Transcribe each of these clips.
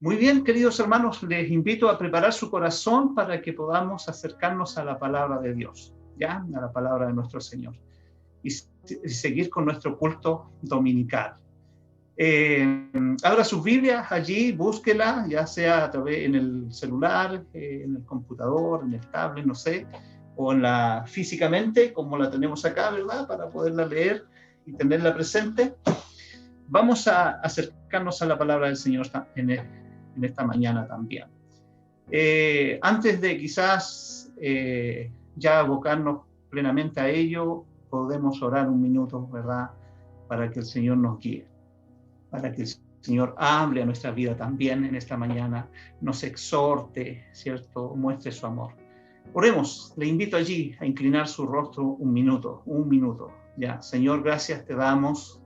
Muy bien, queridos hermanos, les invito a preparar su corazón para que podamos acercarnos a la palabra de Dios, ¿ya? A la palabra de nuestro Señor. Y seguir con nuestro culto dominical. Abra sus Biblias allí, búsquela, ya sea a través en el celular, en el computador, en el tablet, no sé, o físicamente, como la tenemos acá, ¿verdad? Para poderla leer y tenerla presente. Vamos a acercarnos a la palabra del Señor en esta mañana también. Antes de quizás ya abocarnos plenamente a ello, podemos orar un minuto, ¿verdad? Para que el Señor nos guíe, para que el Señor hable a nuestra vida también en esta mañana, nos exhorte, ¿cierto? Muestre su amor. Oremos, le invito allí a inclinar su rostro un minuto. Ya, Señor, gracias te damos,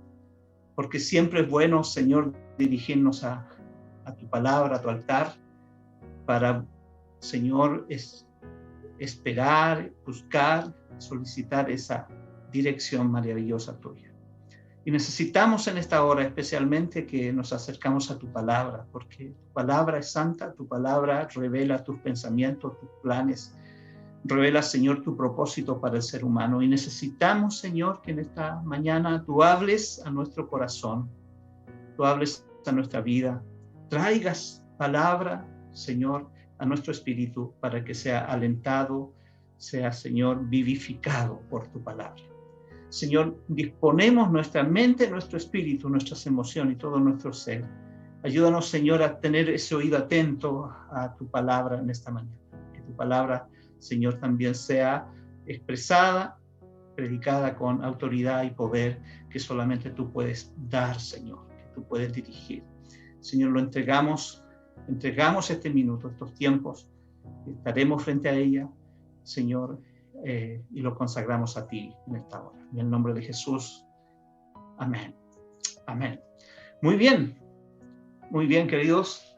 porque siempre es bueno, Señor, dirigirnos a tu palabra, a tu altar, para, Señor, esperar, buscar, solicitar esa dirección maravillosa tuya. Y necesitamos en esta hora especialmente que nos acercamos a tu palabra, porque tu palabra es santa, tu palabra revela tus pensamientos, tus planes, revela, Señor, tu propósito para el ser humano. Y necesitamos, Señor, que en esta mañana tú hables a nuestro corazón, tú hables a nuestra vida, traigas palabra, Señor, a nuestro espíritu para que sea alentado, sea, Señor, vivificado por tu palabra. Señor, disponemos nuestra mente, nuestro espíritu, nuestras emociones y todo nuestro ser. Ayúdanos, Señor, a tener ese oído atento a tu palabra en esta mañana. Que tu palabra, Señor, también sea expresada, predicada con autoridad y poder que solamente tú puedes dar, Señor, que tú puedes dirigir. Señor, lo entregamos este minuto, estos tiempos, estaremos frente a ella, Señor, y lo consagramos a ti en esta hora. En el nombre de Jesús. Amén. Amén. Muy bien, queridos.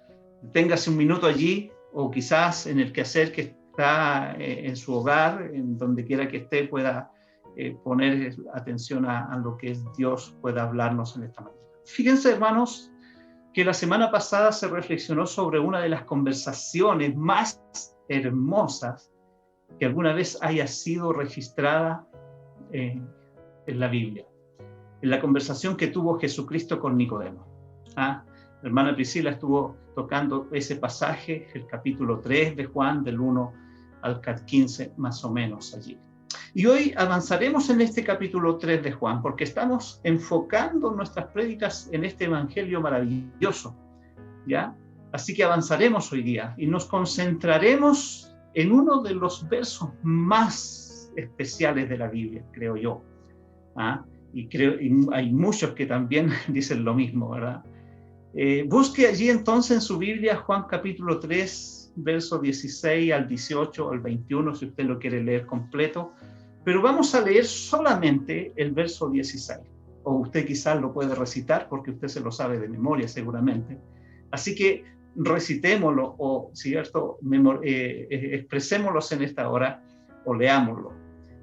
Téngase un minuto allí, o quizás en el quehacer que está en su hogar, en donde quiera que esté, pueda poner atención a lo que Dios pueda hablarnos en esta mañana. Fíjense, hermanos, que la semana pasada se reflexionó sobre una de las conversaciones más hermosas que alguna vez haya sido registrada en la Biblia, en la conversación que tuvo Jesucristo con Nicodemo. La hermana Priscila estuvo tocando ese pasaje, el capítulo 3 de Juan, del 1 al 15, más o menos allí. Y hoy avanzaremos en este capítulo 3 de Juan, porque estamos enfocando nuestras prédicas en este evangelio maravilloso, ¿ya? Así que avanzaremos hoy día y nos concentraremos en uno de los versos más especiales de la Biblia, creo yo. Y hay muchos que también dicen lo mismo, ¿verdad? Busque allí entonces en su Biblia Juan capítulo 3, verso 16 al 18, al 21, si usted lo quiere leer completo. Pero vamos a leer solamente el verso 16. O usted quizás lo puede recitar porque usted se lo sabe de memoria seguramente. Así que recitémoslo o, ¿cierto? Expresémoslos en esta hora o leámoslo.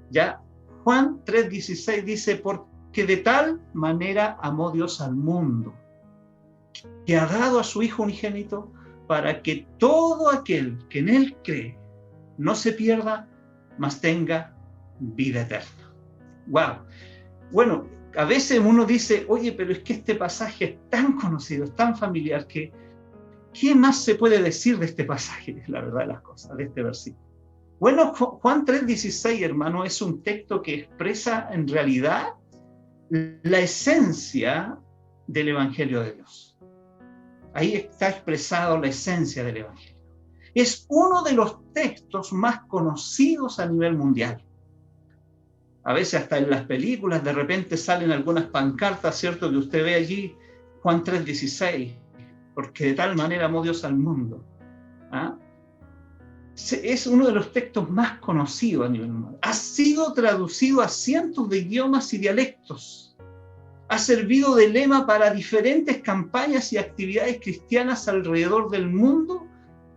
Ya, Juan 3:16 dice, porque de tal manera amó Dios al mundo, que ha dado a su Hijo unigénito, para que todo aquel que en Él cree no se pierda, mas tenga vida eterna. ¡Wow! Bueno, a veces uno dice, oye, pero es que este pasaje es tan conocido, es tan familiar, que ¿qué más se puede decir de este pasaje? La verdad de las cosas, de este versículo. Bueno, Juan 3:16, hermano, es un texto que expresa en realidad la esencia del Evangelio de Dios. Ahí está expresado la esencia del Evangelio. Es uno de los textos más conocidos a nivel mundial. A veces hasta en las películas de repente salen algunas pancartas, ¿cierto? Que usted ve allí, Juan 3:16, porque de tal manera amó Dios al mundo. Es uno de los textos más conocidos a nivel mundial. Ha sido traducido a cientos de idiomas y dialectos. Ha servido de lema para diferentes campañas y actividades cristianas alrededor del mundo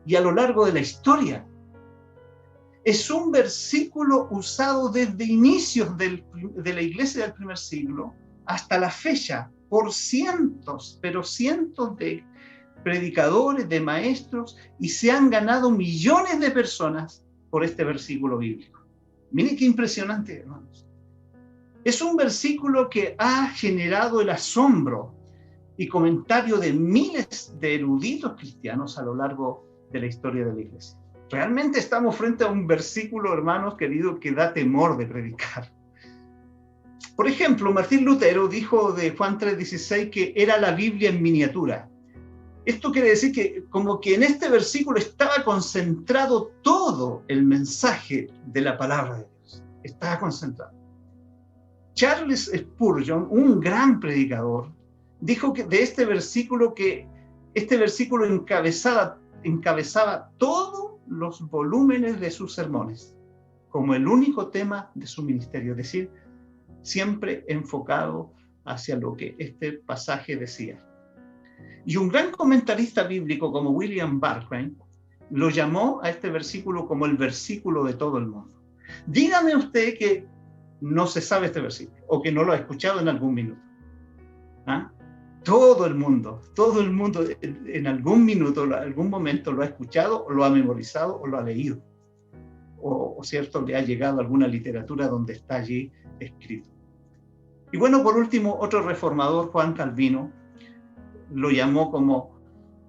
y a lo largo de la historia. Es un versículo usado desde inicios de la iglesia del primer siglo hasta la fecha por cientos, pero cientos de predicadores, de maestros, y se han ganado millones de personas por este versículo bíblico. Miren qué impresionante, hermanos. Es un versículo que ha generado el asombro y comentario de miles de eruditos cristianos a lo largo de la historia de la iglesia. Realmente estamos frente a un versículo, hermanos queridos, que da temor de predicar. Por ejemplo, Martín Lutero dijo de Juan 3:16 que era la Biblia en miniatura. Esto quiere decir que como que en este versículo estaba concentrado todo el mensaje de la palabra de Dios. Estaba concentrado. Charles Spurgeon, un gran predicador, dijo que de este versículo que este versículo encabezaba todos los volúmenes de sus sermones como el único tema de su ministerio, es decir, siempre enfocado hacia lo que este pasaje decía. Y un gran comentarista bíblico como William Barclay lo llamó a este versículo como el versículo de todo el mundo. Dígame usted que no se sabe este versículo o que no lo ha escuchado en algún minuto. ¿Ah? Todo el mundo en algún minuto, en algún momento lo ha escuchado, o lo ha memorizado o lo ha leído. O cierto, le ha llegado alguna literatura donde está allí escrito. Y bueno, por último, otro reformador, Juan Calvino, lo llamó como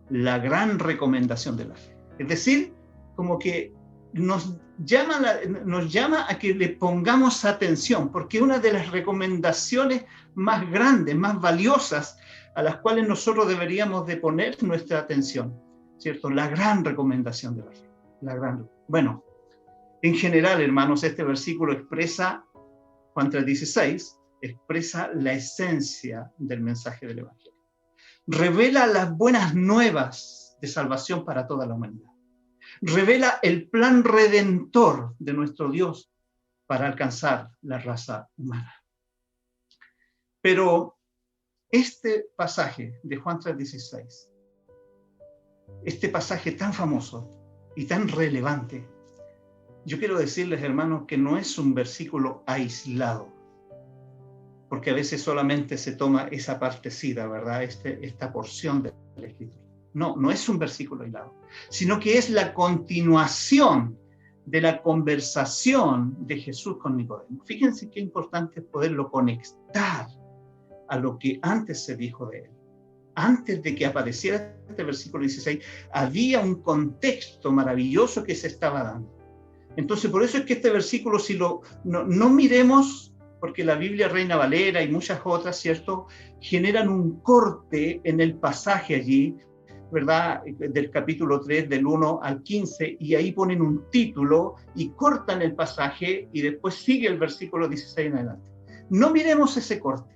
la gran recomendación de la fe. Es decir, como que nos llama a que le pongamos atención, porque una de las recomendaciones más grandes, más valiosas, a las cuales nosotros deberíamos de poner nuestra atención, ¿cierto? La gran recomendación de la fe. Bueno, en general, hermanos, este versículo expresa, Juan 3:16, expresa la esencia del mensaje del Evangelio. Revela las buenas nuevas de salvación para toda la humanidad. Revela el plan redentor de nuestro Dios para alcanzar la raza humana. Pero este pasaje de Juan 3:16, este pasaje tan famoso y tan relevante, yo quiero decirles, hermanos, que no es un versículo aislado, porque a veces solamente se toma esa partecita, ¿verdad? Esta porción de la Escritura. No es un versículo aislado, sino que es la continuación de la conversación de Jesús con Nicodemo. Fíjense qué importante es poderlo conectar a lo que antes se dijo de él. Antes de que apareciera este versículo 16, había un contexto maravilloso que se estaba dando. Entonces, por eso es que este versículo, si no miremos, porque la Biblia Reina Valera y muchas otras, ¿cierto?, generan un corte en el pasaje allí, ¿verdad?, del capítulo 3, del 1 al 15, y ahí ponen un título y cortan el pasaje y después sigue el versículo 16 en adelante. No miremos ese corte,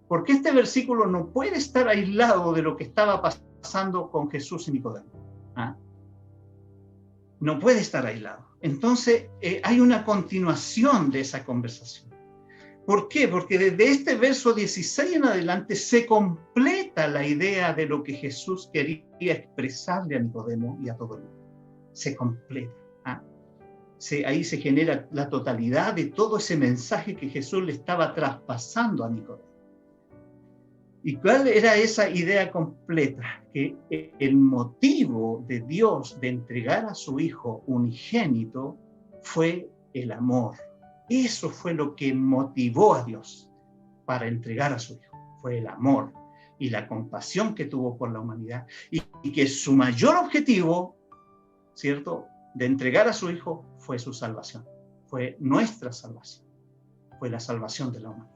porque este versículo no puede estar aislado de lo que estaba pasando con Jesús y Nicodemo. ¿Ah? No puede estar aislado. Entonces, hay una continuación de esa conversación. ¿Por qué? Porque desde este verso 16 en adelante se completa la idea de lo que Jesús quería expresarle a Nicodemo y a todo el mundo. Se completa. ¿Ah? Ahí se genera la totalidad de todo ese mensaje que Jesús le estaba traspasando a Nicodemo. ¿Y cuál era esa idea completa? Que el motivo de Dios de entregar a su Hijo unigénito fue el amor. Eso fue lo que motivó a Dios para entregar a su Hijo. Fue el amor y la compasión que tuvo por la humanidad. Y que su mayor objetivo, ¿cierto?, de entregar a su Hijo fue su salvación. Fue nuestra salvación. Fue la salvación de la humanidad.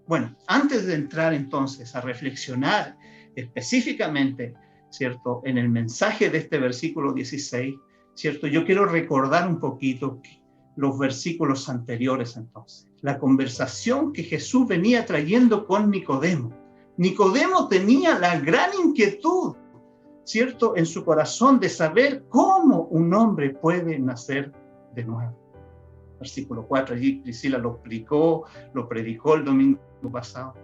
Bueno, antes de entrar entonces a reflexionar específicamente, ¿cierto?, en el mensaje de este versículo 16, ¿cierto?, yo quiero recordar un poquito los versículos anteriores entonces. La conversación que Jesús venía trayendo con Nicodemo. Nicodemo tenía la gran inquietud, ¿cierto?, en su corazón de saber cómo un hombre puede nacer de nuevo. Versículo 4, allí Priscila lo predicó el domingo pasado.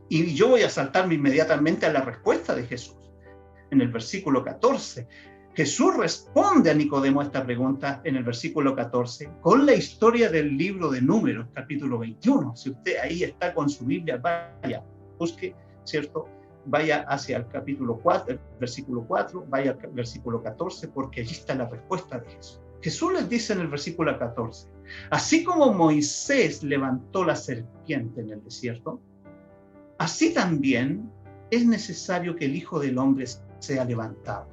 Y yo voy a saltarme inmediatamente a la respuesta de Jesús. En el versículo 14, Jesús responde a Nicodemo esta pregunta en el versículo 14 con la historia del libro de Números, capítulo 21. Si usted ahí está con su Biblia, vaya, busque, ¿cierto?, vaya hacia el capítulo 4, el versículo 4, vaya al versículo 14, porque allí está la respuesta de Jesús. Jesús les dice en el versículo 14, así como Moisés levantó la serpiente en el desierto, así también es necesario que el Hijo del Hombre sea levantado,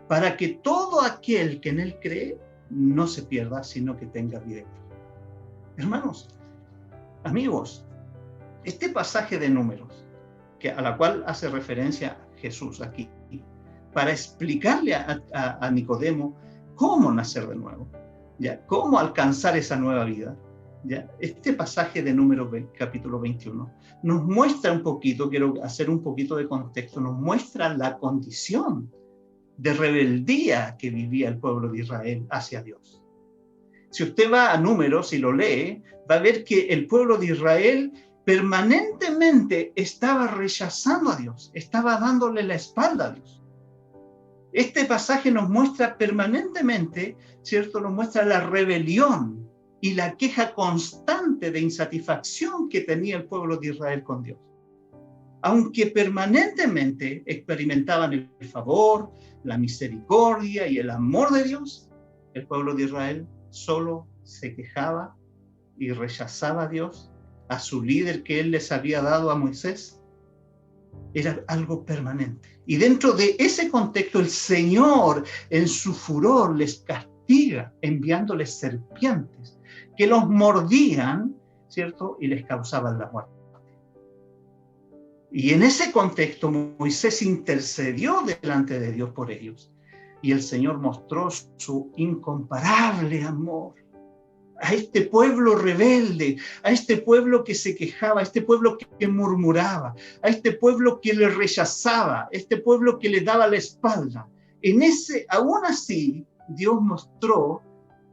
para que todo aquel que en él cree no se pierda, sino que tenga vida eterna. Hermanos, amigos, este pasaje de Números, a la cual hace referencia Jesús aquí, para explicarle a Nicodemo cómo nacer de nuevo, ¿ya? Cómo alcanzar esa nueva vida. ¿Ya? Este pasaje de Números capítulo 21 nos muestra un poquito, quiero hacer un poquito de contexto, nos muestra la condición de rebeldía que vivía el pueblo de Israel hacia Dios. Si usted va a Números y lo lee, va a ver que el pueblo de Israel permanentemente estaba rechazando a Dios, estaba dándole la espalda a Dios. Este pasaje nos muestra permanentemente, ¿cierto? Nos muestra la rebelión y la queja constante de insatisfacción que tenía el pueblo de Israel con Dios. Aunque permanentemente experimentaban el favor, la misericordia y el amor de Dios, el pueblo de Israel solo se quejaba y rechazaba a Dios, a su líder que él les había dado a Moisés. Era algo permanente. Y dentro de ese contexto, el Señor, en su furor, les castiga enviándoles serpientes que los mordían, ¿cierto? Y les causaban la muerte. Y en ese contexto, Moisés intercedió delante de Dios por ellos. Y el Señor mostró su incomparable amor a este pueblo rebelde, a este pueblo que se quejaba, a este pueblo que murmuraba, a este pueblo que le rechazaba, a este pueblo que le daba la espalda. Aún así, Dios mostró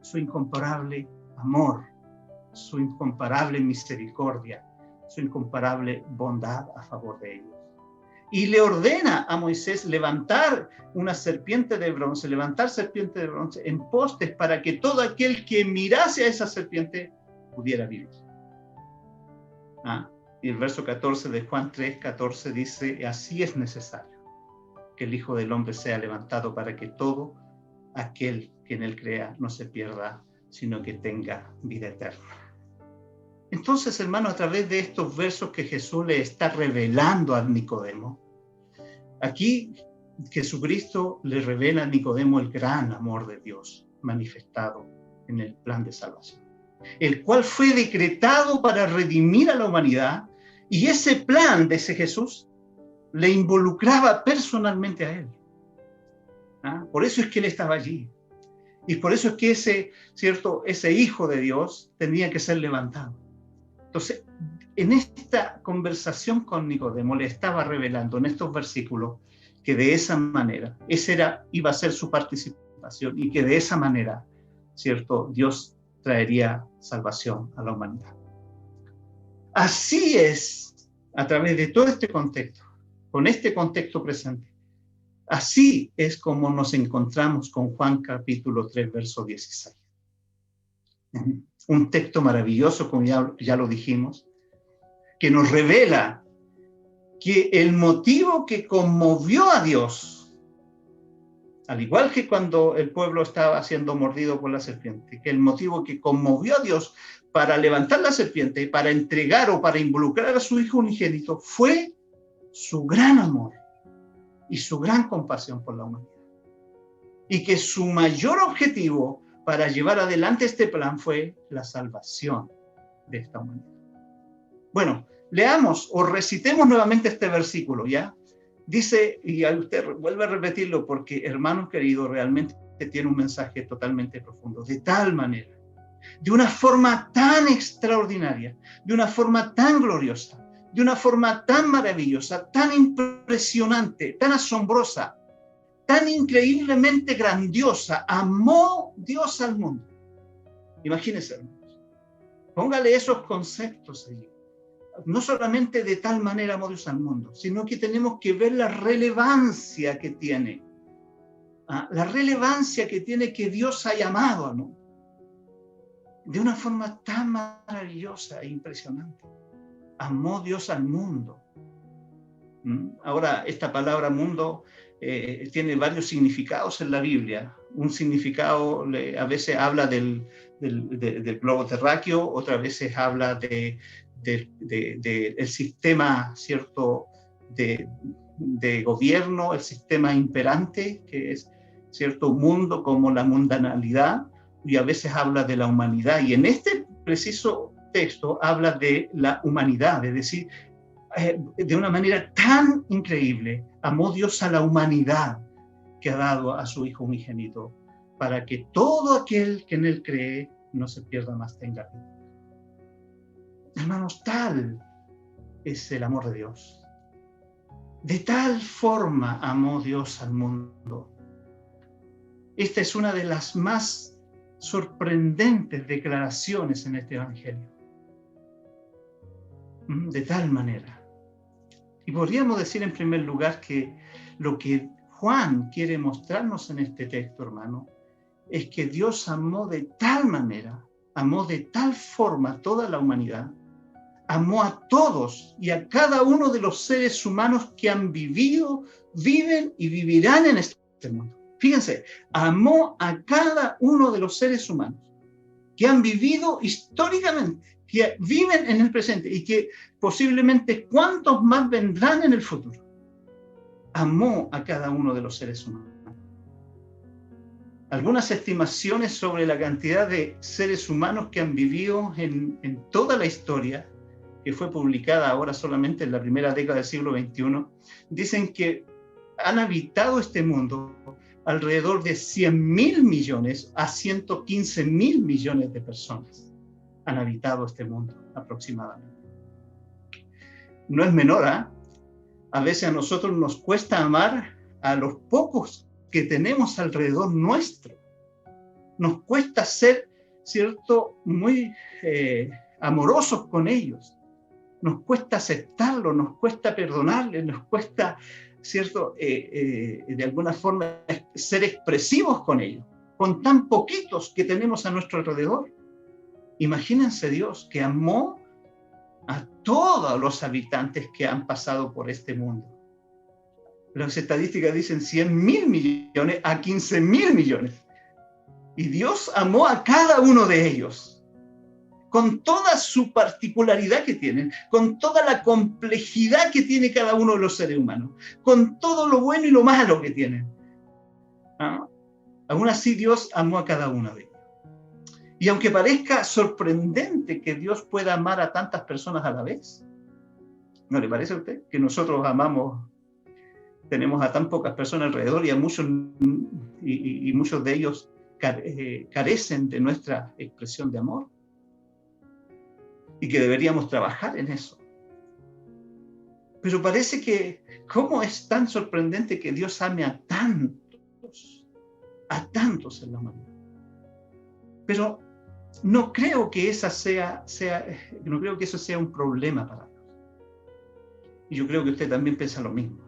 su incomparable amor, su incomparable misericordia, su incomparable bondad a favor de ellos. Y le ordena a Moisés levantar una serpiente de bronce, en postes para que todo aquel que mirase a esa serpiente pudiera vivir. Y el verso 14 de Juan 3:14 dice, así es necesario que el Hijo del Hombre sea levantado para que todo aquel que en él crea no se pierda, sino que tenga vida eterna. Entonces, hermano, a través de estos versos que Jesús le está revelando a Nicodemo, aquí Jesucristo le revela a Nicodemo el gran amor de Dios manifestado en el plan de salvación, el cual fue decretado para redimir a la humanidad, y ese plan de ese Jesús le involucraba personalmente a él. Por eso es que él estaba allí. Y por eso es que ese Hijo de Dios tenía que ser levantado. Entonces, en esta conversación con Nicodemo le estaba revelando en estos versículos que de esa manera, iba a ser su participación, y que de esa manera, ¿cierto?, Dios traería salvación a la humanidad. Así es, a través de todo este contexto, con este contexto presente, así es como nos encontramos con Juan capítulo 3, verso 16. Un texto maravilloso, como ya lo dijimos, que nos revela que el motivo que conmovió a Dios, al igual que cuando el pueblo estaba siendo mordido por la serpiente, que el motivo que conmovió a Dios para levantar la serpiente, para entregar o para involucrar a su Hijo unigénito, fue su gran amor y su gran compasión por la humanidad. Y que su mayor objetivo para llevar adelante este plan fue la salvación de esta humanidad. Bueno, leamos o recitemos nuevamente este versículo, ¿ya? Dice, y a usted vuelve a repetirlo porque, hermano querido, realmente tiene un mensaje totalmente profundo. De tal manera, de una forma tan extraordinaria, de una forma tan gloriosa, de una forma tan maravillosa, tan impresionante, tan asombrosa, tan increíblemente grandiosa, amó Dios al mundo. Imagínense, hermanos. Póngale esos conceptos allí. No solamente de tal manera amó Dios al mundo, sino que tenemos que ver la relevancia que tiene. La relevancia que tiene que Dios haya amado al mundo. De una forma tan maravillosa e impresionante. Amó Dios al mundo. Ahora, esta palabra mundo tiene varios significados en la Biblia. Un significado a veces habla del globo terráqueo, otras veces habla del sistema, ¿cierto?, de gobierno, el sistema imperante, que es, ¿cierto?, mundo como la mundanalidad, y a veces habla de la humanidad. Y en este preciso texto habla de la humanidad, es decir, de una manera tan increíble, amó Dios a la humanidad que ha dado a su Hijo unigénito, para que todo aquel que en Él cree no se pierda, más tenga vida. Hermanos, tal es el amor de Dios. De tal forma amó Dios al mundo. Esta es una de las más sorprendentes declaraciones en este Evangelio. De tal manera. Y podríamos decir en primer lugar que lo que Juan quiere mostrarnos en este texto, hermano, es que Dios amó de tal manera, amó de tal forma a toda la humanidad, amó a todos y a cada uno de los seres humanos que han vivido, viven y vivirán en este mundo. Fíjense, amó a cada uno de los seres humanos que han vivido históricamente, que viven en el presente y que posiblemente cuántos más vendrán en el futuro. Amó a cada uno de los seres humanos. Algunas estimaciones sobre la cantidad de seres humanos que han vivido en toda la historia, que fue publicada ahora solamente en la primera década del siglo XXI, dicen que han habitado este mundo alrededor de 100.000 millones a 115.000 millones de personas. Han habitado este mundo aproximadamente. No es menor, ¿eh? A veces a nosotros nos cuesta amar a los pocos que tenemos alrededor nuestro. Nos cuesta ser, ¿cierto?, muy amorosos con ellos. Nos cuesta aceptarlo, nos cuesta perdonarles, nos cuesta, ¿cierto?, de alguna forma ser expresivos con ellos, con tan poquitos que tenemos a nuestro alrededor. Imagínense Dios que amó a todos los habitantes que han pasado por este mundo. Las estadísticas dicen 100.000 millones a 15.000 millones. Y Dios amó a cada uno de ellos, con toda su particularidad que tienen, con toda la complejidad que tiene cada uno de los seres humanos, con todo lo bueno y lo malo que tienen. ¿Ah? Aún así Dios amó a cada uno de ellos. Y aunque parezca sorprendente que Dios pueda amar a tantas personas a la vez, ¿no le parece a usted que nosotros amamos, tenemos a tan pocas personas alrededor y a muchos, y muchos de ellos carecen de nuestra expresión de amor? Y que deberíamos trabajar en eso. Pero parece que, ¿cómo es tan sorprendente que Dios ame a tantos en la humanidad? Pero no creo que eso sea un problema para Dios. Y yo creo que usted también piensa lo mismo.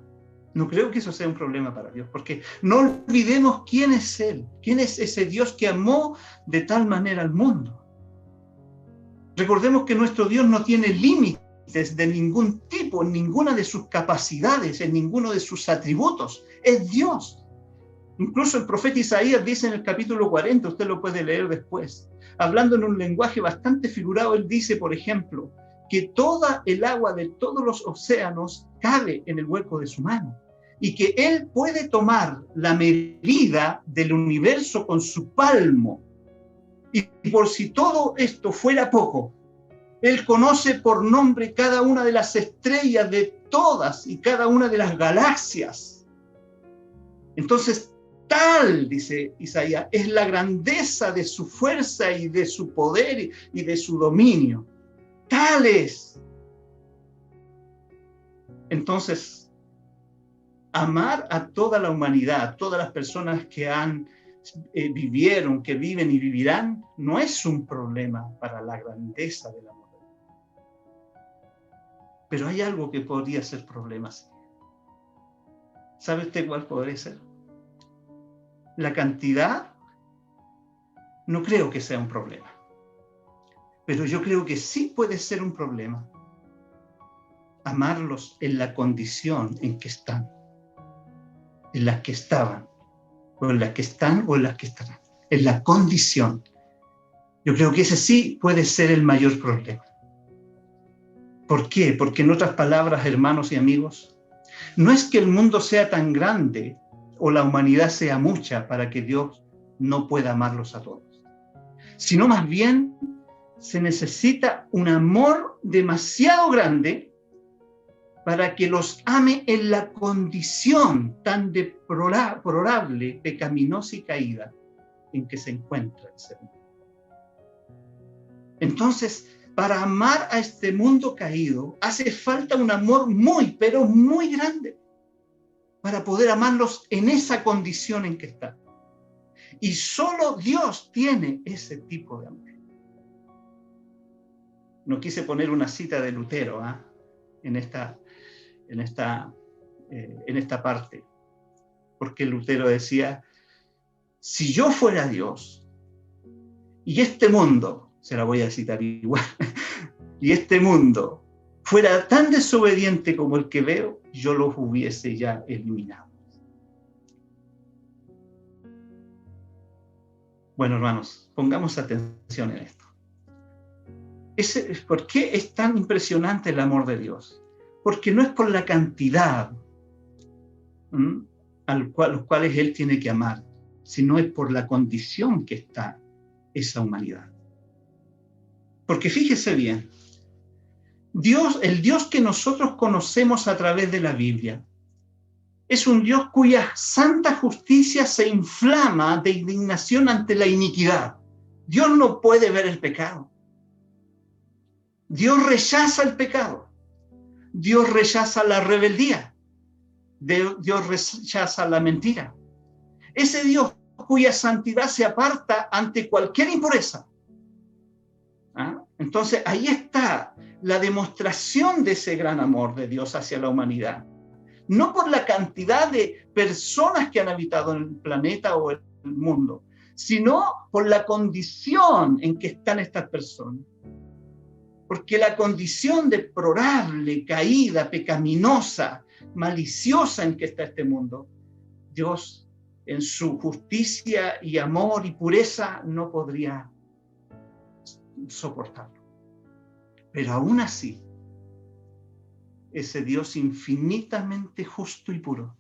No creo que eso sea un problema para Dios, porque no olvidemos quién es Él, quién es ese Dios que amó de tal manera al mundo. Recordemos que nuestro Dios no tiene límites de ningún tipo, en ninguna de sus capacidades, en ninguno de sus atributos. Es Dios. Incluso el profeta Isaías dice en el capítulo 40, usted lo puede leer después, hablando en un lenguaje bastante figurado, él dice, por ejemplo, que toda el agua de todos los océanos cabe en el hueco de su mano y que él puede tomar la medida del universo con su palmo. Y por si todo esto fuera poco, él conoce por nombre cada una de las estrellas de todas y cada una de las galaxias. Entonces, tal, dice Isaías, es la grandeza de su fuerza y de su poder y de su dominio. Tal es. Entonces, amar a toda la humanidad, a todas las personas que vivieron, que viven y vivirán, no es un problema para la grandeza del amor. Pero hay algo que podría ser problema. ¿Sabe usted cuál podría ser? La cantidad no creo que sea un problema, pero yo creo que sí puede ser un problema amarlos en la condición en que están, en la que estaban, o en la que están o en la que estarán, en la condición. Yo creo que ese sí puede ser el mayor problema. ¿Por qué? Porque en otras palabras, hermanos y amigos, no es que el mundo sea tan grande o la humanidad sea mucha para que Dios no pueda amarlos a todos, sino más bien se necesita un amor demasiado grande para que los ame en la condición tan deplorable, pecaminosa y caída en que se encuentra el ser humano. Entonces, para amar a este mundo caído, hace falta un amor muy, pero muy grande para poder amarlos en esa condición en que están. Y solo Dios tiene ese tipo de amor. No quise poner una cita de Lutero en esta parte, porque Lutero decía: si yo fuera Dios y este mundo, se la voy a citar igual, y este mundo fuera tan desobediente como el que veo, yo los hubiese ya eliminado. Bueno, hermanos, pongamos atención en esto. ¿Por qué es tan impresionante el amor de Dios? Porque no es por la cantidad los cuales Él tiene que amar, sino es por la condición que está esa humanidad. Porque fíjese bien, Dios, el Dios que nosotros conocemos a través de la Biblia, es un Dios cuya santa justicia se inflama de indignación ante la iniquidad. Dios no puede ver el pecado. Dios rechaza el pecado. Dios rechaza la rebeldía. Dios rechaza la mentira. Ese Dios cuya santidad se aparta ante cualquier impureza. Entonces, ahí está la demostración de ese gran amor de Dios hacia la humanidad. No por la cantidad de personas que han habitado en el planeta o el mundo, sino por la condición en que están estas personas. Porque la condición deplorable, caída, pecaminosa, maliciosa en que está este mundo, Dios en su justicia y amor y pureza no podría soportarlo. Pero aún así, ese Dios infinitamente justo y puro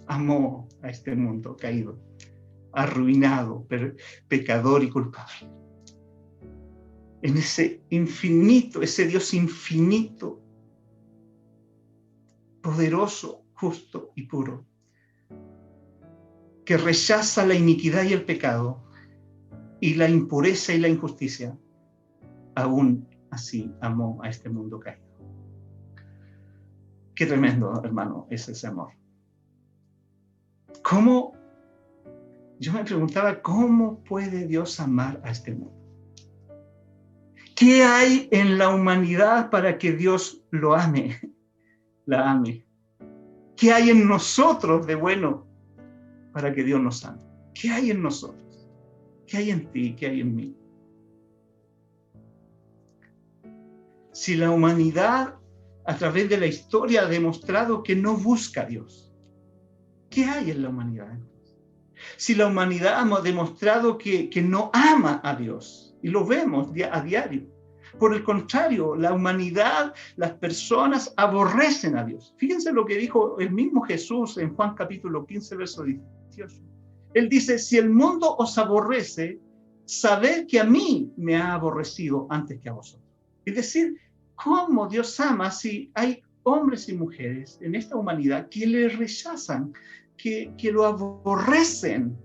amó a este mundo caído, arruinado, pecador y culpable. En ese infinito, ese Dios infinito, poderoso, justo y puro, que rechaza la iniquidad y el pecado y la impureza y la injusticia, aún así amó a este mundo caído. Qué tremendo, hermano, es ese amor. ¿Cómo? Yo me preguntaba, ¿cómo puede Dios amar a este mundo? ¿Qué hay en la humanidad para que Dios lo ame, la ame? ¿Qué hay en nosotros de bueno para que Dios nos ame? ¿Qué hay en nosotros? ¿Qué hay en ti? ¿Qué hay en mí? Si la humanidad a través de la historia ha demostrado que no busca a Dios, ¿qué hay en la humanidad? Si la humanidad ha demostrado que no ama a Dios, y lo vemos a diario. Por el contrario, la humanidad, las personas aborrecen a Dios. Fíjense lo que dijo el mismo Jesús en Juan capítulo 15, verso 18. Él dice: si el mundo os aborrece, sabed que a mí me ha aborrecido antes que a vosotros. Es decir, ¿cómo Dios ama si hay hombres y mujeres en esta humanidad que le rechazan, que lo aborrecen?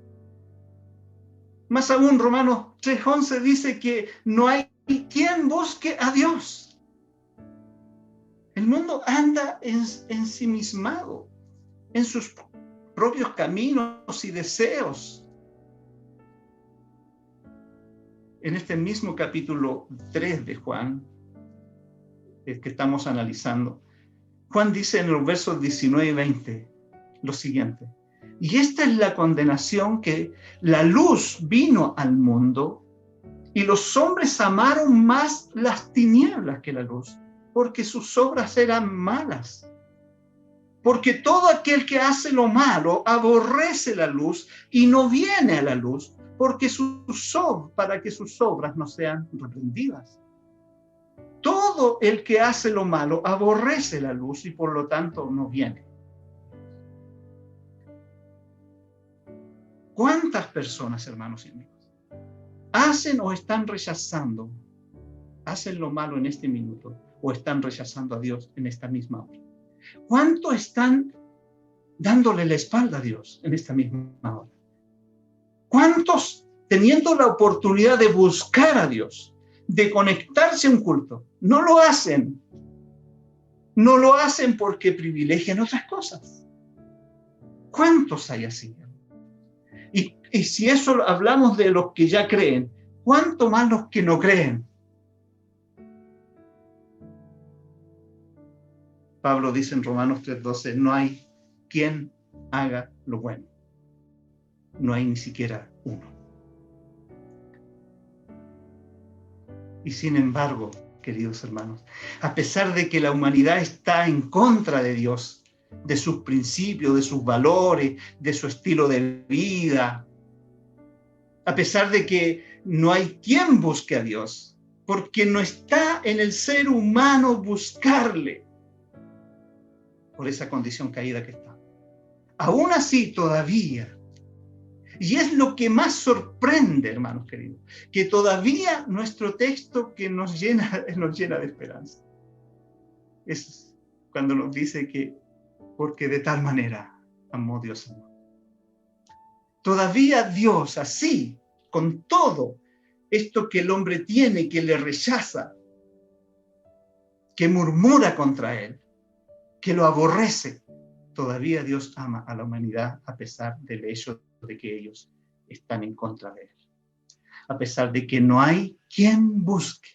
Más aún, Romanos 3:11 dice que no hay quien busque a Dios. El mundo anda ensimismado en sus propios caminos y deseos. En este mismo capítulo 3 de Juan, el que estamos analizando, Juan dice en los versos 19 y 20 lo siguiente: y esta es la condenación, que la luz vino al mundo y los hombres amaron más las tinieblas que la luz, porque sus obras eran malas. Porque todo aquel que hace lo malo aborrece la luz y no viene a la luz, para que sus obras no sean reprendidas. Todo el que hace lo malo aborrece la luz y por lo tanto no viene. ¿Cuántas personas, hermanos y amigos, hacen o están rechazando, hacen lo malo en este minuto o están rechazando a Dios en esta misma hora? ¿Cuántos están dándole la espalda a Dios en esta misma hora? ¿Cuántos, teniendo la oportunidad de buscar a Dios, de conectarse a un culto, no lo hacen? No lo hacen porque privilegian otras cosas. ¿Cuántos hay así? Y si eso hablamos de los que ya creen, ¿cuánto más los que no creen? Pablo dice en Romanos 3:12, no hay quien haga lo bueno. No hay ni siquiera uno. Y sin embargo, queridos hermanos, a pesar de que la humanidad está en contra de Dios, de sus principios, de sus valores, de su estilo de vida, a pesar de que no hay quien busque a Dios, porque no está en el ser humano buscarle, por esa condición caída que está. Aún así, todavía, y es lo que más sorprende, hermanos queridos, que todavía nuestro texto que nos llena de esperanza, es cuando nos dice que, porque de tal manera amó Dios al mundo. Todavía Dios, así, con todo esto que el hombre tiene, que le rechaza, que murmura contra él, que lo aborrece, todavía Dios ama a la humanidad a pesar del hecho de que ellos están en contra de él. A pesar de que no hay quien busque,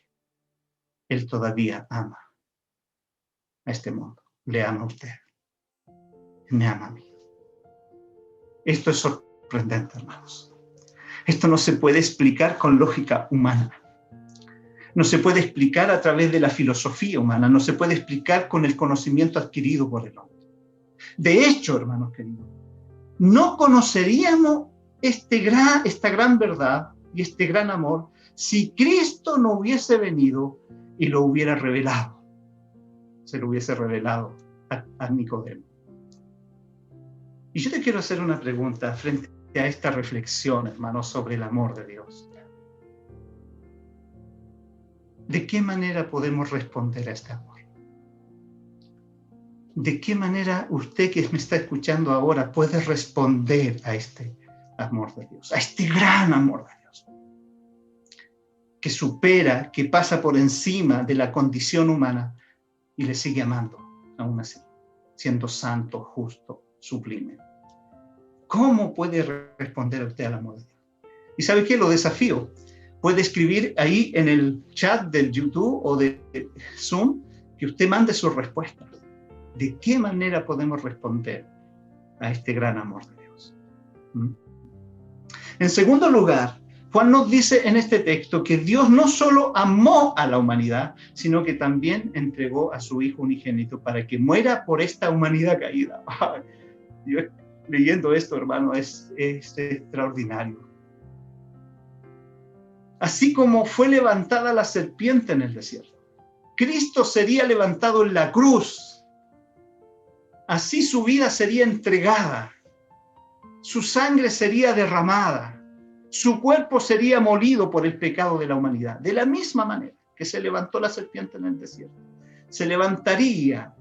él todavía ama a este mundo. Le ama a usted. Me ama a mí. Esto es sorprendente, hermanos. Esto no se puede explicar con lógica humana. No se puede explicar a través de la filosofía humana. No se puede explicar con el conocimiento adquirido por el hombre. De hecho, hermanos queridos, no conoceríamos esta gran verdad y este gran amor si Cristo no hubiese venido y lo hubiera revelado. Se lo hubiese revelado a Nicodemo. Y yo te quiero hacer una pregunta frente a esta reflexión, hermanos, sobre el amor de Dios. ¿De qué manera podemos responder a este amor? ¿De qué manera usted que me está escuchando ahora puede responder a este amor de Dios, a este gran amor de Dios? Que supera, que pasa por encima de la condición humana y le sigue amando, aún así, siendo santo, justo, sublime. ¿Cómo puede responder usted al amor de Dios? ¿Y sabe qué? Lo desafío. Puede escribir ahí en el chat del YouTube o de Zoom que usted mande sus respuestas. ¿De qué manera podemos responder a este gran amor de Dios? En segundo lugar, Juan nos dice en este texto que Dios no solo amó a la humanidad, sino que también entregó a su Hijo unigénito para que muera por esta humanidad caída. Yo leyendo esto, hermano, es extraordinario. Así como fue levantada la serpiente en el desierto, Cristo sería levantado en la cruz. Así su vida sería entregada, su sangre sería derramada, su cuerpo sería molido por el pecado de la humanidad. De la misma manera que se levantó la serpiente en el desierto, se levantaría,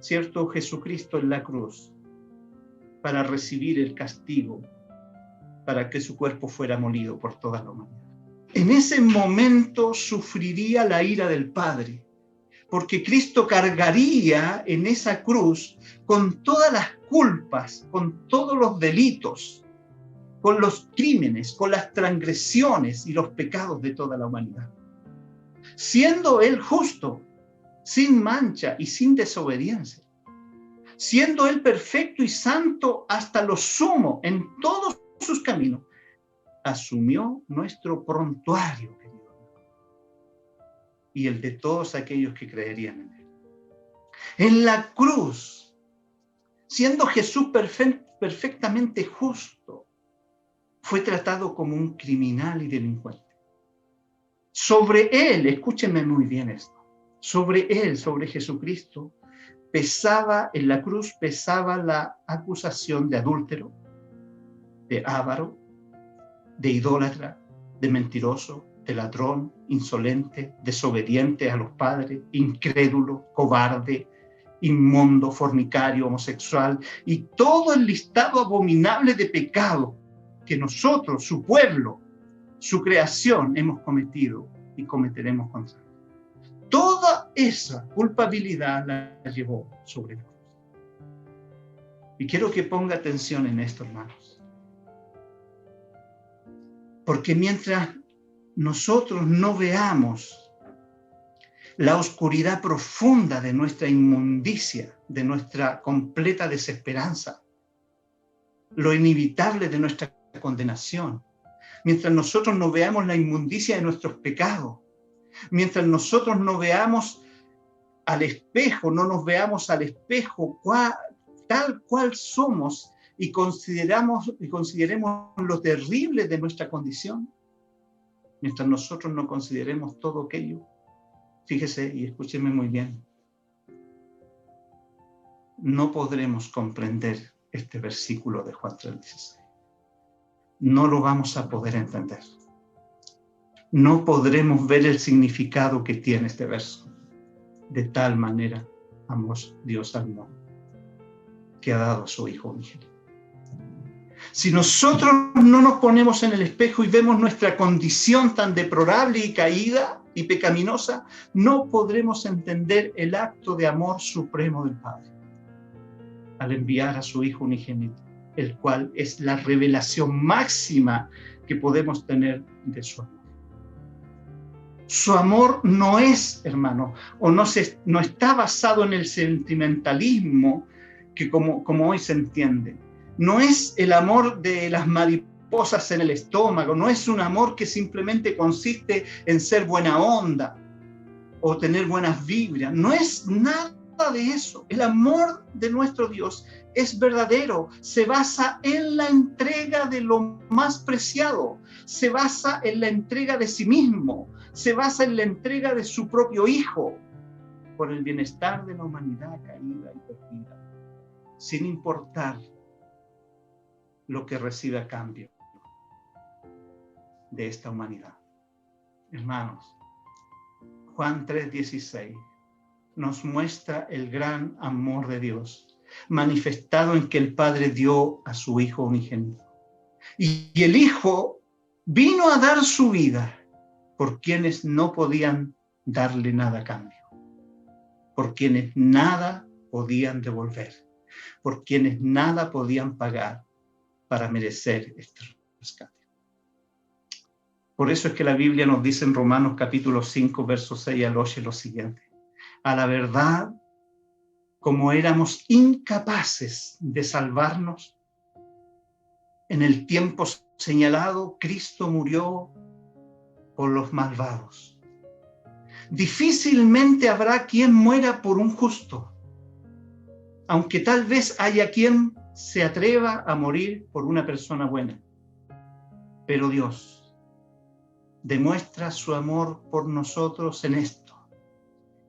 ¿cierto?, Jesucristo en la cruz para recibir el castigo, para que su cuerpo fuera molido por toda la humanidad. En ese momento sufriría la ira del Padre, porque Cristo cargaría en esa cruz con todas las culpas, con todos los delitos, con los crímenes, con las transgresiones y los pecados de toda la humanidad. Siendo Él justo, sin mancha y sin desobediencia, siendo Él perfecto y santo hasta lo sumo en todos sus caminos, asumió nuestro prontuario, querido. y el de todos aquellos que creerían en él. En la cruz, siendo Jesús perfectamente justo, fue tratado como un criminal y delincuente. Sobre él, escúchenme muy bien esto, sobre él, sobre Jesucristo, en la cruz pesaba la acusación de adúltero, de avaro, de idólatra, de mentiroso, de ladrón, insolente, desobediente a los padres, incrédulo, cobarde, inmundo, fornicario, homosexual, y todo el listado abominable de pecado que nosotros, su pueblo, su creación, hemos cometido y cometeremos contra él. Toda esa culpabilidad la llevó sobre la cruz. Y quiero que ponga atención en esto, hermanos. Porque mientras nosotros no veamos la oscuridad profunda de nuestra inmundicia, de nuestra completa desesperanza, lo inevitable de nuestra condenación, mientras nosotros no veamos la inmundicia de nuestros pecados, mientras nosotros no veamos al espejo, no nos veamos al espejo tal cual somos y consideremos lo terrible de nuestra condición, mientras nosotros no consideremos todo aquello, fíjese y escúcheme muy bien, no podremos comprender este versículo de Juan 3:16. No lo vamos a poder entender. No podremos ver el significado que tiene este verso. De tal manera amó Dios al mundo, que ha dado a su Hijo unigénito. Si nosotros no nos ponemos en el espejo y vemos nuestra condición tan deplorable y caída y pecaminosa, no podremos entender el acto de amor supremo del Padre al enviar a su Hijo unigénito, el cual es la revelación máxima que podemos tener de su amor. Su amor no es, hermano, o no está basado en el sentimentalismo que como hoy se entiende. No es el amor de las mariposas en el estómago, no es un amor que simplemente consiste en ser buena onda o tener buenas vibras. No es nada de eso. El amor de nuestro Dios es verdadero, se basa en la entrega de lo más preciado, se basa en la entrega de sí mismo, se basa en la entrega de su propio Hijo por el bienestar de la humanidad caída y perdida, sin importar lo que recibe a cambio de esta humanidad. Hermanos, Juan 3:16 nos muestra el gran amor de Dios, manifestado en que el Padre dio a su Hijo unigénito. Y el Hijo vino a dar su vida por quienes no podían darle nada a cambio, por quienes nada podían devolver, por quienes nada podían pagar para merecer este rescate. Por eso es que la Biblia nos dice en Romanos capítulo 5, versos 6 al 8 lo siguiente: a la verdad, como éramos incapaces de salvarnos, en el tiempo señalado, Cristo murió por los malvados. Difícilmente habrá quien muera por un justo, aunque tal vez haya quien se atreva a morir por una persona buena. Pero Dios demuestra su amor por nosotros en esto,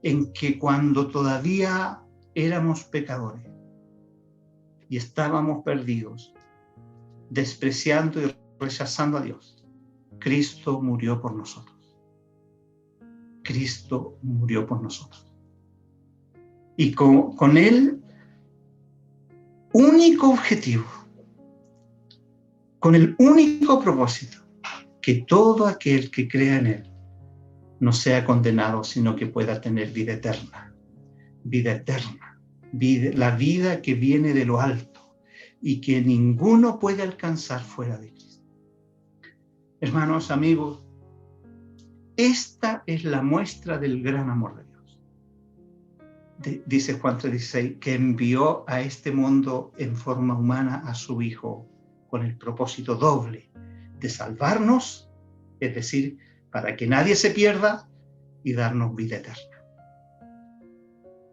en que cuando todavía éramos pecadores y estábamos perdidos, despreciando y rechazando a Dios, Cristo murió por nosotros. Cristo murió por nosotros. Y con el único objetivo, con el único propósito, que todo aquel que crea en Él no sea condenado, sino que pueda tener vida eterna. Vida eterna. La vida que viene de lo alto y que ninguno puede alcanzar fuera de Cristo. Hermanos, amigos, esta es la muestra del gran amor de Dios. Dice Juan 3:16, que envió a este mundo en forma humana a su Hijo con el propósito doble de salvarnos, es decir, para que nadie se pierda, y darnos vida eterna.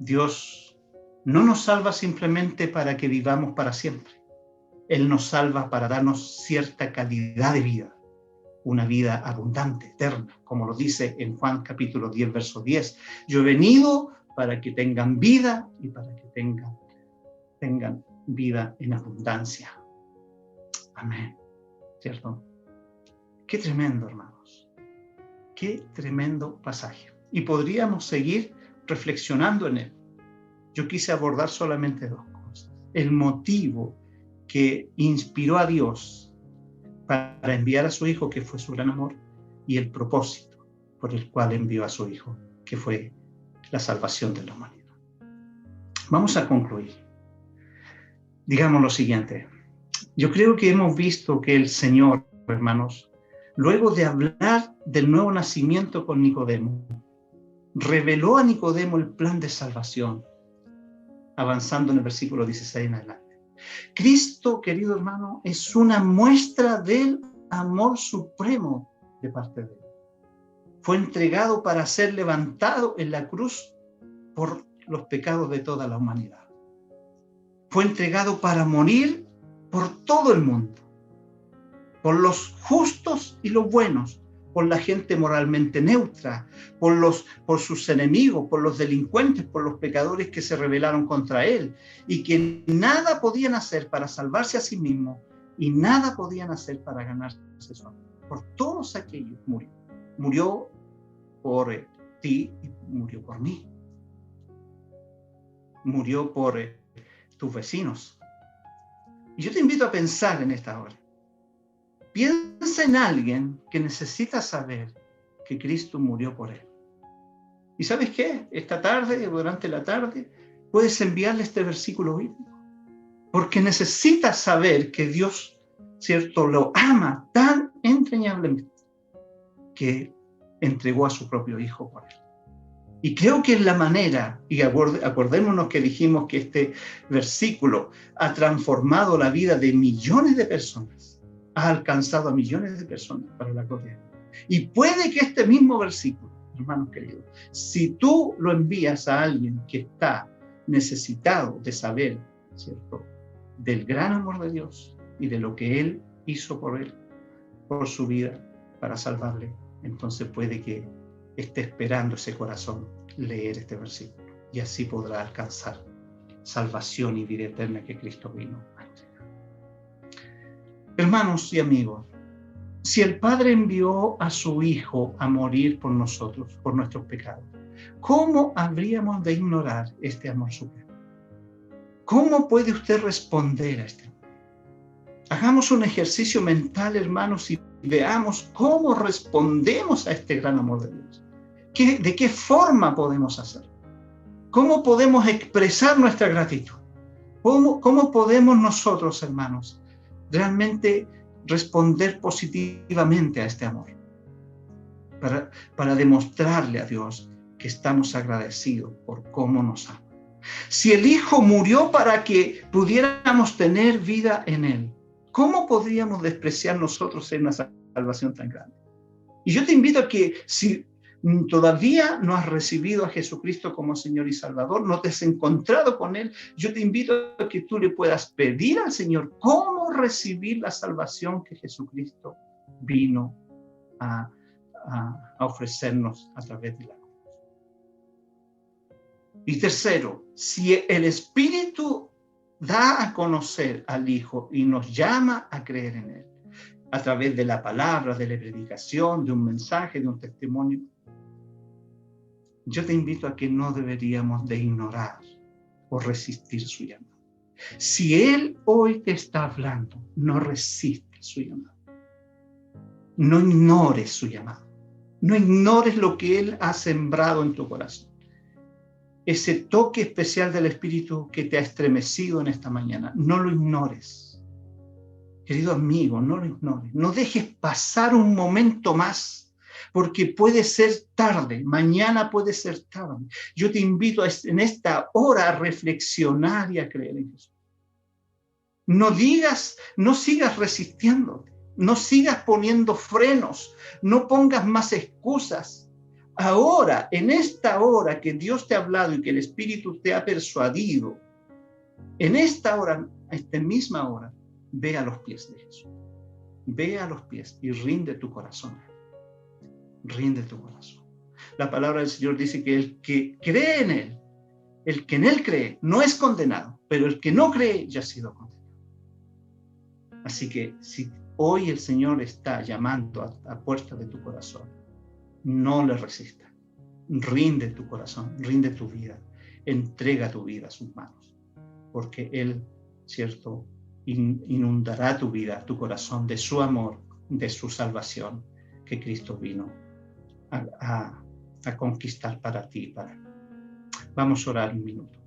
Dios no nos salva simplemente para que vivamos para siempre. Él nos salva para darnos cierta calidad de vida, una vida abundante, eterna, como lo dice en Juan capítulo 10, verso 10. Yo he venido para que tengan vida y para que tengan vida en abundancia. Amén. ¿Cierto? Qué tremendo, hermanos. Qué tremendo pasaje. Y podríamos seguir reflexionando en él. Yo quise abordar solamente dos cosas. El motivo que inspiró a Dios para enviar a su Hijo, que fue su gran amor, y el propósito por el cual envió a su Hijo, que fue la salvación de la humanidad. Vamos a concluir. Digamos lo siguiente. Yo creo que hemos visto que el Señor, hermanos, luego de hablar del nuevo nacimiento con Nicodemo, reveló a Nicodemo el plan de salvación, avanzando en el versículo 16 en adelante. Cristo, querido hermano, es una muestra del amor supremo de parte de Él. Fue entregado para ser levantado en la cruz por los pecados de toda la humanidad. Fue entregado para morir por todo el mundo, por los justos y los buenos, por la gente moralmente neutra, por sus enemigos, por los delincuentes, por los pecadores que se rebelaron contra él y que nada podían hacer para salvarse a sí mismos y nada podían hacer para ganarse su amor. Por todos aquellos murió. Murió por ti y murió por mí. Murió por tus vecinos. Y yo te invito a pensar en esta hora. Piensa en alguien que necesita saber que Cristo murió por él. ¿Y sabes qué? Esta tarde, durante la tarde, puedes enviarle este versículo bíblico. Porque necesitas saber que Dios, ¿cierto?, lo ama tan entrañablemente que entregó a su propio Hijo por él. Y creo que es la manera, y acordémonos que dijimos que este versículo ha transformado la vida de millones de personas, ha alcanzado a millones de personas para la gloria de Dios. Y puede que este mismo versículo, hermanos queridos, si tú lo envías a alguien que está necesitado de saber, ¿cierto?, del gran amor de Dios y de lo que Él hizo por él, por su vida, para salvarle, entonces puede que esté esperando ese corazón leer este versículo y así podrá alcanzar salvación y vida eterna que Cristo vino a entregar. Hermanos y amigos, si el Padre envió a su Hijo a morir por nosotros, por nuestros pecados, ¿cómo habríamos de ignorar este amor supremo? ¿Cómo puede usted responder a este amor? Hagamos un ejercicio mental, hermanos, y veamos cómo respondemos a este gran amor de Dios. ¿De qué forma podemos hacerlo? ¿Cómo podemos expresar nuestra gratitud? ¿Cómo podemos nosotros, hermanos, realmente responder positivamente a este amor? Para demostrarle a Dios que estamos agradecidos por cómo nos ama. Si el Hijo murió para que pudiéramos tener vida en Él, ¿cómo podríamos despreciar nosotros en una salvación tan grande? Y yo te invito a que si todavía no has recibido a Jesucristo como Señor y Salvador, no te has encontrado con Él, yo te invito a que tú le puedas pedir al Señor cómo recibir la salvación que Jesucristo vino a ofrecernos a través de la cruz. Y tercero, si el Espíritu da a conocer al Hijo y nos llama a creer en Él, a través de la palabra, de la predicación, de un mensaje, de un testimonio, yo te invito a que no deberíamos de ignorar o resistir su llamado. Si Él hoy te está hablando, no resistas su llamado. No ignores su llamado. No ignores lo que Él ha sembrado en tu corazón. Ese toque especial del Espíritu que te ha estremecido en esta mañana, no lo ignores. Querido amigo, no lo ignores. No dejes pasar un momento más, porque puede ser tarde. Mañana puede ser tarde. Yo te invito en esta hora a reflexionar y a creer en Jesús. No sigas resistiéndote. No sigas poniendo frenos. No pongas más excusas. Ahora, en esta hora que Dios te ha hablado y que el Espíritu te ha persuadido, en esta hora, esta misma hora, ve a los pies de Jesús. Ve a los pies y rinde tu corazón. Rinde tu corazón. La palabra del Señor dice que el que cree en Él, el que en Él cree, no es condenado, pero el que no cree ya ha sido condenado. Así que si hoy el Señor está llamando a puerta de tu corazón, no le resistas. Rinde tu corazón, rinde tu vida, entrega tu vida a sus manos, porque Él, cierto, inundará tu vida, tu corazón de su amor, de su salvación, que Cristo vino a conquistar para ti. Vamos a orar un minuto.